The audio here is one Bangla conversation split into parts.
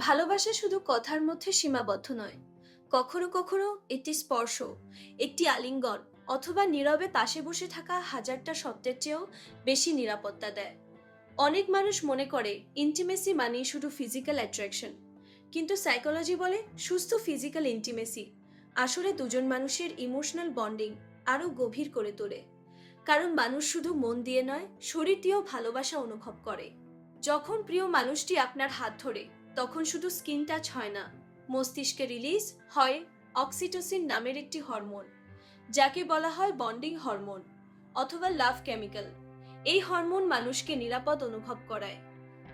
ভালোবাসা শুধু কথার মধ্যে সীমাবদ্ধ নয়। কখনো কখনো একটি স্পর্শ, একটি আলিঙ্গন অথবা নীরবে পাশে বসে থাকা হাজারটা শব্দের চেয়েও বেশি নিরাপত্তা দেয়। অনেক মানুষ মনে করে ইন্টিমেসি মানেই শুধু ফিজিক্যাল অ্যাট্রাকশন, কিন্তু সাইকোলজি বলে সুস্থ ফিজিক্যাল ইন্টিমেসি আসলে দুজন মানুষের ইমোশনাল বন্ডিং আরও গভীর করে তোলে। কারণ মানুষ শুধু মন দিয়ে নয়, শরীর দিয়েও ভালোবাসা অনুভব করে। যখন প্রিয় মানুষটি আপনার হাত ধরে, তখন শুধু স্কিন টাচ হয় না, মস্তিষ্কে রিলিজ হয় অক্সিটোসিন নামের একটি হরমোন, যাকে বলা হয় বন্ডিং হরমোন অথবা লাভ কেমিক্যাল। এই হরমোন মানুষকে নিরাপদ অনুভব করায়,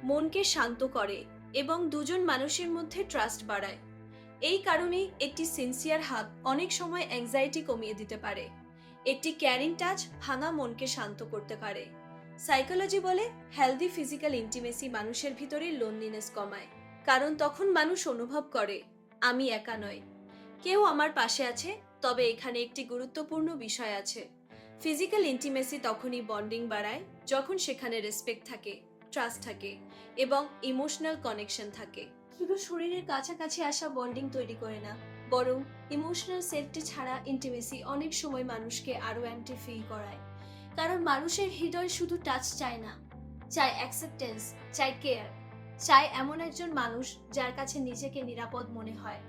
মনকে শান্ত করে এবং দুজন মানুষের মধ্যে ট্রাস্ট বাড়ায়। এই কারণেই একটি সিনসিয়ার হাগ অনেক সময় অ্যাংজাইটি কমিয়ে দিতে পারে। একটি ক্যারিং টাচ ভাঙা মনকে শান্ত করতে পারে। সাইকোলজি বলে হেলদি ফিজিক্যাল ইন্টিমেসি মানুষের ভিতরে লোনলিনেস কমায়। কারণ তখন মানুষ অনুভব করে, আমি একা নয়, কেউ আমার পাশে আছে। তবে এখানে একটি গুরুত্বপূর্ণ বিষয় আছে। ফিজিক্যাল ইন্টিমেসি তখনই বন্ডিং বাড়ায় যখন সেখানে রেসপেক্ট থাকে, ট্রাস্ট থাকে এবং ইমোশনাল কানেকশন থাকে। শুধু শরীরের কাছাকাছি আসা বন্ডিং তৈরি করে না, বরং ইমোশনাল সেফটি ছাড়া ইন্টিমেসি অনেক সময় মানুষকে আরো অ্যান্টি ফিল করায়। কারণ মানুষের হৃদয় শুধু টাচ চায় না, চায় অ্যাকসেপ্টেন্স, চায় কেয়ার, চায় এমন একজন মানুষ যার কাছে নিজেকে নিরাপদ মনে হয়।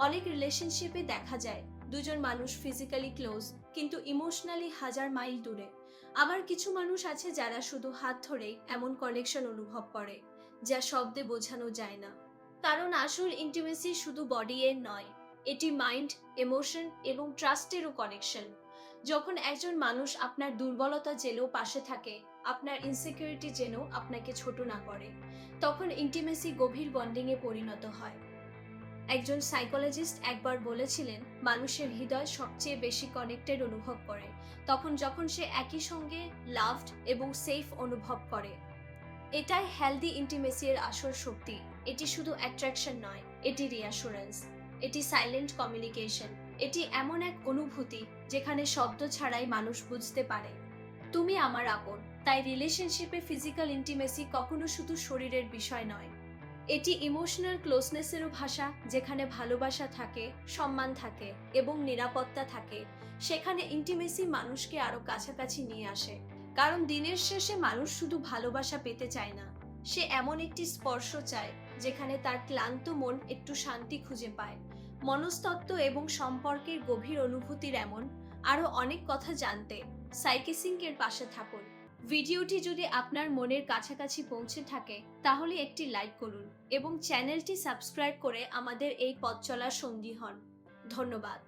অনেক রিলেশনশিপে দেখা যায় দুজন মানুষ ফিজিক্যালি ক্লোজ কিন্তু ইমোশনালি হাজার মাইল দূরে। আবার কিছু মানুষ আছে যারা শুধু হাত ধরেই এমন কানেকশন অনুভব করে যা শব্দে বোঝানো যায় না। কারণ আসল ইন্টিমেসি শুধু বডি এর নয়, এটি মাইন্ড, ইমোশন এবং ট্রাস্টেরও কানেকশন। যখন একজন মানুষ আপনার দুর্বলতা জেনেও পাশে থাকে, আপনার ইনসিকিউরিটি জেনেও আপনাকে ছোট না করে, তখন ইন্টিমেসি গভীর বন্ডিংয়ে পরিণত হয়। একজন সাইকোলজিস্ট একবার বলেছিলেন, মানুষের হৃদয় সবচেয়ে বেশি কানেক্টেড অনুভব করে যখন সে একই সঙ্গে লাভড এবং সেফ অনুভব করে। এটাই হেলদি ইন্টিমেসি এর আসল শক্তি। এটি শুধু অ্যাট্রাকশন নয়, এটি রিঅ্যাসুরেন্স, এটি সাইলেন্ট কমিউনিকেশন, এটি এমন এক অনুভূতি যেখানে শব্দ ছাড়াই মানুষ বুঝতে পারে তুমি আমার আপন। তাই রিলেশনশিপে ফিজিক্যাল ইন্টিমেসি কখনো শুধু শরীরের বিষয় নয়, এটি ইমোশনাল ক্লোজনেসেরও ভাষা। যেখানে ভালোবাসা থাকে, সম্মান থাকে এবং নিরাপত্তা থাকে, সেখানে ইন্টিমেসি মানুষকে আরো কাছাকাছি নিয়ে আসে। কারণ দিনের শেষে মানুষ শুধু ভালোবাসা পেতে চায় না, সে এমন একটি স্পর্শ চায় যেখানে তার ক্লান্ত মন একটু শান্তি খুঁজে পায়। মনস্তত্ত্ব এবং সম্পর্কের গভীর অনুভূতির এমন আরো অনেক কথা জানতে সাইকিসিংকের পাশে থাকুন। ভিডিওটি যদি আপনার মনের কাছাকাছি পৌঁছে থাকে তাহলে একটি লাইক করুন এবং চ্যানেলটি সাবস্ক্রাইব করে আমাদের এই পথ চলার সঙ্গী হন। ধন্যবাদ।